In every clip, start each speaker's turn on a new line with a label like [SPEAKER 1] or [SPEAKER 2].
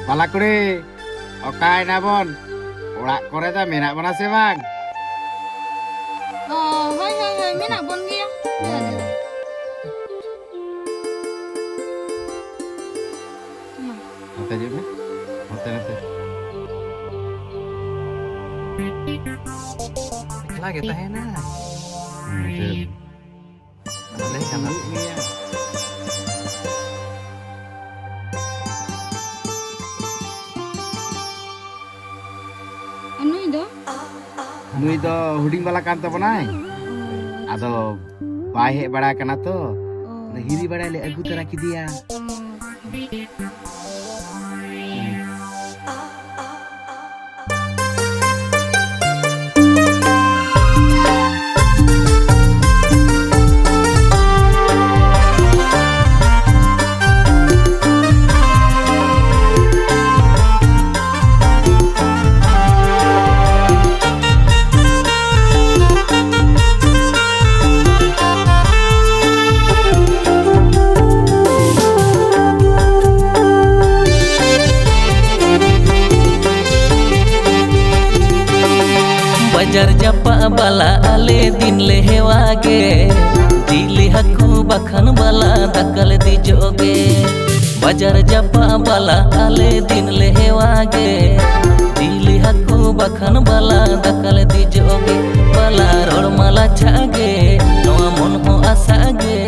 [SPEAKER 1] Bala kuri, okai nabon, urak kore ta menak mana sih bang?
[SPEAKER 2] Oh, hai hai hai, menak bon dia.
[SPEAKER 1] Nanti aja nih, nanti.
[SPEAKER 3] Lagi tak enak. Boleh kan?
[SPEAKER 1] Iya.
[SPEAKER 2] Anu itu?
[SPEAKER 1] Nui do huding bala kan tapanai. Ado bai hek bada kana to. Hiri bada le agu tara ki dia.
[SPEAKER 4] Bajar japa bala ale din le hewage dili haku bakhan bala dakal di joge Bajar japa bala ale din le hewage dili haku bakhan bala dakal di joge bala ror mala chage noa mon ho asage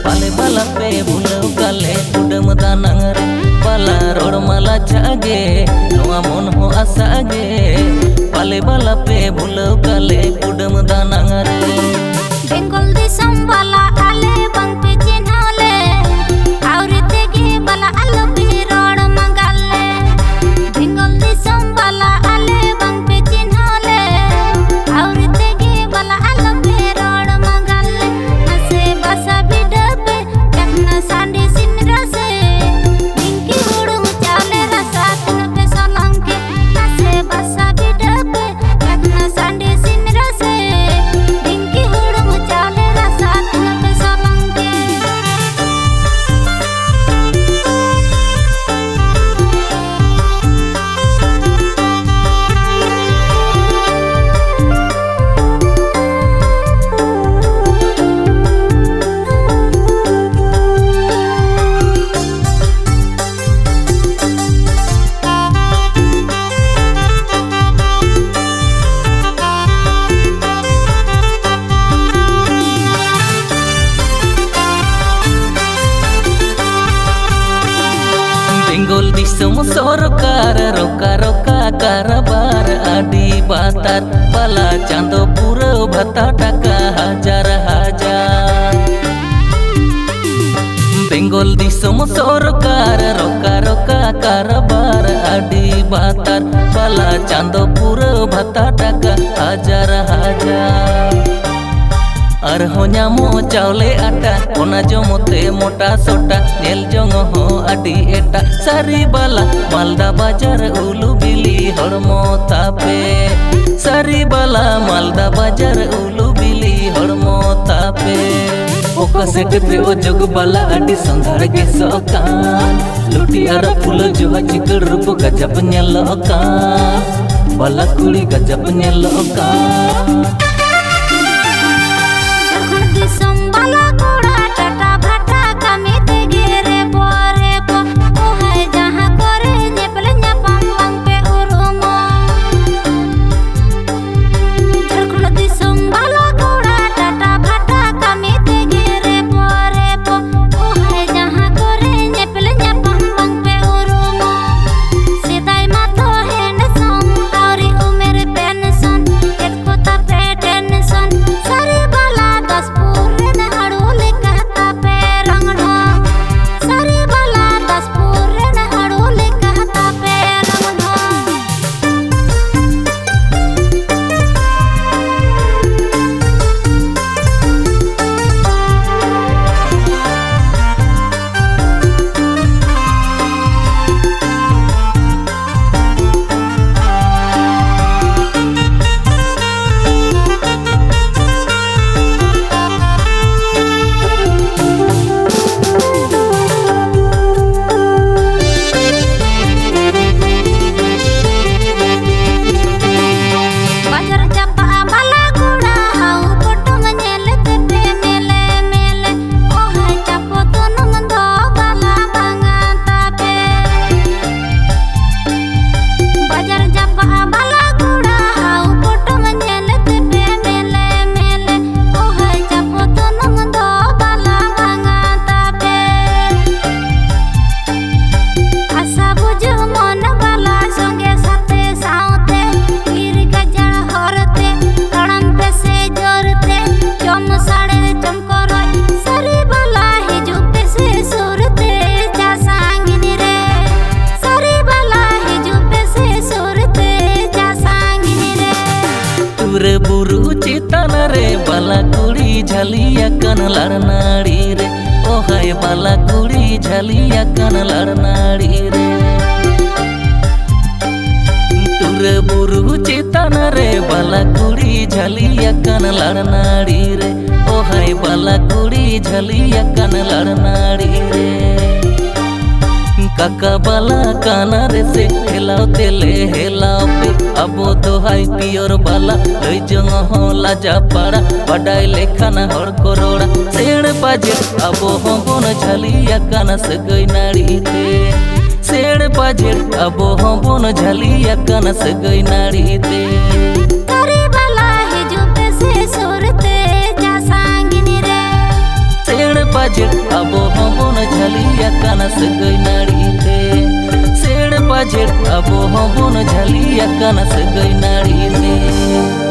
[SPEAKER 4] pale bala pe bulau gale udam danang re bala ror mala chage noa mon ho asage pale bala pe bulau gale udam danang re
[SPEAKER 2] Bengal disam bala ale bang pe chinhale aurite ge bala alo pe rod mangale Bengal disam bala ale bang pe chinhale aurite ge bala alo pe rod mangale nase basa bidape kakna sandi sinrase ninki hudum chale rasa tna pe solanke nase basa bidape kakna sandi sinrase ninki hudum chale rasa tna pe solanke
[SPEAKER 4] Bengal disam sorkar roka roka karabar adi batar bala chando pura bhata taka hajar hajar Bengal disam sorkar roka roka karabar adi batar bala chando pura bhata taka hajar hajar Arho nyamo chaule ata ona jomote mota sota nel jong ho adi eta sari bala malda bajar ulu bili hormo tape sari bala malda bajar ulu bili hormo tape oka set pe o jog bala adi sandhar ge sokan luti ara phulo joha chikal rup gajab nyelokan bala kuli gajab nyelokan
[SPEAKER 2] disam bala koda tata bhata kami te gere pore po o hai jaha kore nyepel nyapam bang pe urumo Jharkhand disam bala koda tata bhata kami te gere pore po o hai jaha kore nyepel nyapam bang pe urumo Sidai mato hen som auri umer pension et kota pet
[SPEAKER 4] Jhaliya कन लड़नाड़ी रे ओ हाय बाला कुड़ी झलिया कन लड़नाड़ी रे टुरे बुरु चेतन रे बाला कुड़ी झलिया कन लड़नाड़ी रे ओ हाय बाला कुड़ी झलिया कन लड़नाड़ी रे काका बाला काना रे से हेलाओ तेले हेलाओ पे अबो तो हाई पियोर बाला लई जंग हो लाजा पाड़ा बडाई लेखाना हर करोड़ा सेड़ बाजे अबो हो बोन झलिया काना सगई नाड़ी ते सेड़ बाजे अबो हो बोन झलिया काना सगई नाड़ी ते
[SPEAKER 2] करे बाला है जो पैसे सोरते जा सांगिनी रे
[SPEAKER 4] सेड़ बाजे अबो हो बोन झलिया काना सगई नाड़ी ते सेड़ बाजे अबो हो बोन झलिया काना सगई नाड़ी ते